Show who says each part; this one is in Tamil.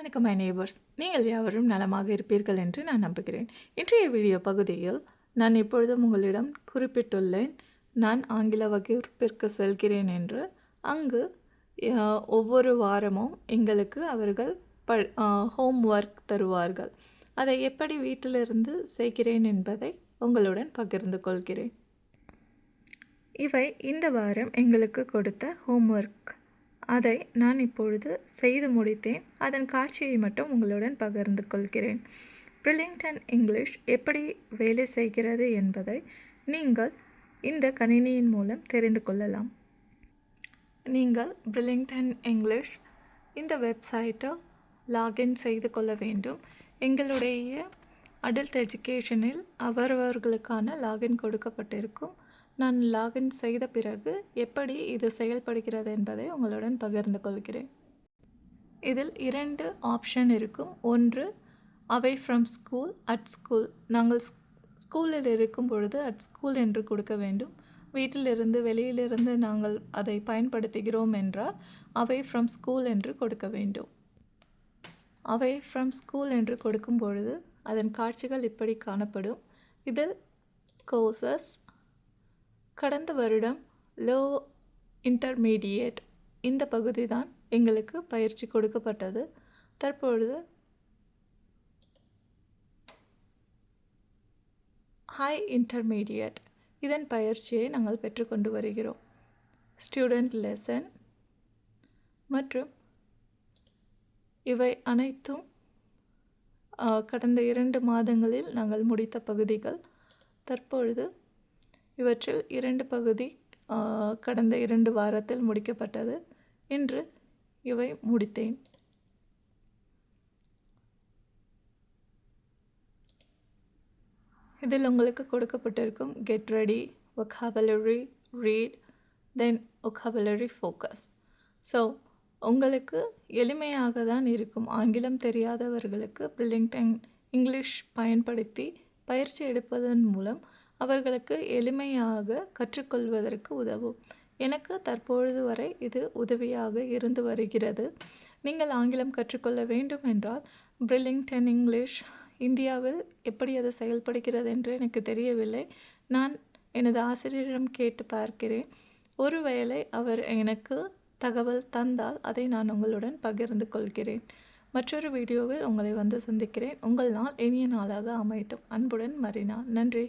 Speaker 1: வணக்கம் மை நேபர்ஸ், நீங்கள் யாவரும் நலமாக இருப்பீர்கள் என்று நான் நம்புகிறேன். இன்றைய வீடியோ பகுதியில் நான் இப்பொழுதும் உங்களிடம் குறிப்பிட்டுள்ளேன், நான் ஆங்கில வகுப்பிற்கு செல்கிறேன் என்று. அங்கு ஒவ்வொரு வாரமும் எங்களுக்கு அவர்கள் ஹோம் ஒர்க் தருவார்கள். அதை எப்படி வீட்டிலிருந்து செய்கிறேன் என்பதை உங்களுடன் பகிர்ந்து கொள்கிறேன். இவை இந்த வாரம் எங்களுக்கு கொடுத்த ஹோம் ஒர்க். அதை நான் இப்பொழுது செய்து முடித்தேன். அதன் காட்சியை மட்டும் உங்களுடன் பகிர்ந்து கொள்கிறேன். பிரில்லிங்டன் இங்கிலீஷ் எப்படி வேலை செய்கிறது என்பதை நீங்கள் இந்த கணினியின் மூலம் தெரிந்து கொள்ளலாம். நீங்கள் பிரில்லிங்டன் இங்கிலீஷ் இந்த வெப்சைட்டில் லாகின் செய்து கொள்ள வேண்டும். எங்களுடைய அடல்ட் எஜுகேஷனில் அவரவர்களுக்கான லாகின் கொடுக்கப்பட்டிருக்கும். நான் லாகின் செய்த பிறகு எப்படி இது செயல்படுகிறது என்பதை உங்களுடன் பகிர்ந்து கொள்கிறேன். இதில் 2 ஆப்ஷன் இருக்கும். ஒன்று away from school, at school. நாங்கள் ஸ்கூலில் இருக்கும் பொழுது அட் ஸ்கூல் என்று கொடுக்க வேண்டும். வீட்டிலிருந்து வெளியிலிருந்து நாங்கள் அதை பயன்படுத்துகிறோம் என்றால் அவே ஃப்ரம் ஸ்கூல் என்று கொடுக்க வேண்டும். அவே ஃப்ரம் ஸ்கூல் என்று கொடுக்கும் பொழுது அதன் காட்சிகள் இப்படி காணப்படும். இதில் கோர்சஸ், கடந்த வருடம் லோ இன்டர்மீடியேட் இந்த பகுதி தான் எங்களுக்கு பயிற்சி கொடுக்கப்பட்டது. தற்பொழுது ஹை இன்டர்மீடியேட் இதன் பயிற்சியை நாங்கள் பெற்றுக்கொண்டு வருகிறோம். ஸ்டூடெண்ட் லெசன் மற்றும் இவை அனைத்தும் கடந்த 2 மாதங்களில் நாங்கள் முடித்த பகுதிகள். தற்பொழுது இவற்றில் 2 பகுதி கடந்த 2 வாரத்தில் முடிக்கப்பட்டது. இன்று இவை முடித்தேன். இதில் உங்களுக்கு கொடுக்கப்பட்டிருக்கும் get ready, vocabulary, read, then vocabulary focus. So உங்களுக்கு எளிமையாக தான் இருக்கும். ஆங்கிலம் தெரியாதவர்களுக்கு பிரில்லிங்டன் இங்கிலீஷ் பயன்படுத்தி பயிற்சி எடுப்பதன் மூலம் அவர்களுக்கு எளிமையாக கற்றுக்கொள்வதற்கு உதவும். எனக்கு தற்பொழுது வரை இது உதவியாக இருந்து வருகிறது. நீங்கள் ஆங்கிலம் கற்றுக்கொள்ள வேண்டும் என்றால் பிரில்லிங்டன் இங்கிலீஷ் இந்தியாவில் எப்படி அது செயல்படுகிறது என்று எனக்கு தெரியவில்லை. நான் எனது ஆசிரியரிடம் கேட்டு பார்க்கிறேன். ஒருவேளை அவர் எனக்கு தகவல் தந்தால் அதை நான் உங்களுடன் பகிர்ந்து கொள்கிறேன். மற்றொரு வீடியோவில் உங்களை வந்து சந்திக்கிறேன். உங்கள் நாள் இனிய நாளாக அமையட்டும். அன்புடன் மரினா. நன்றி.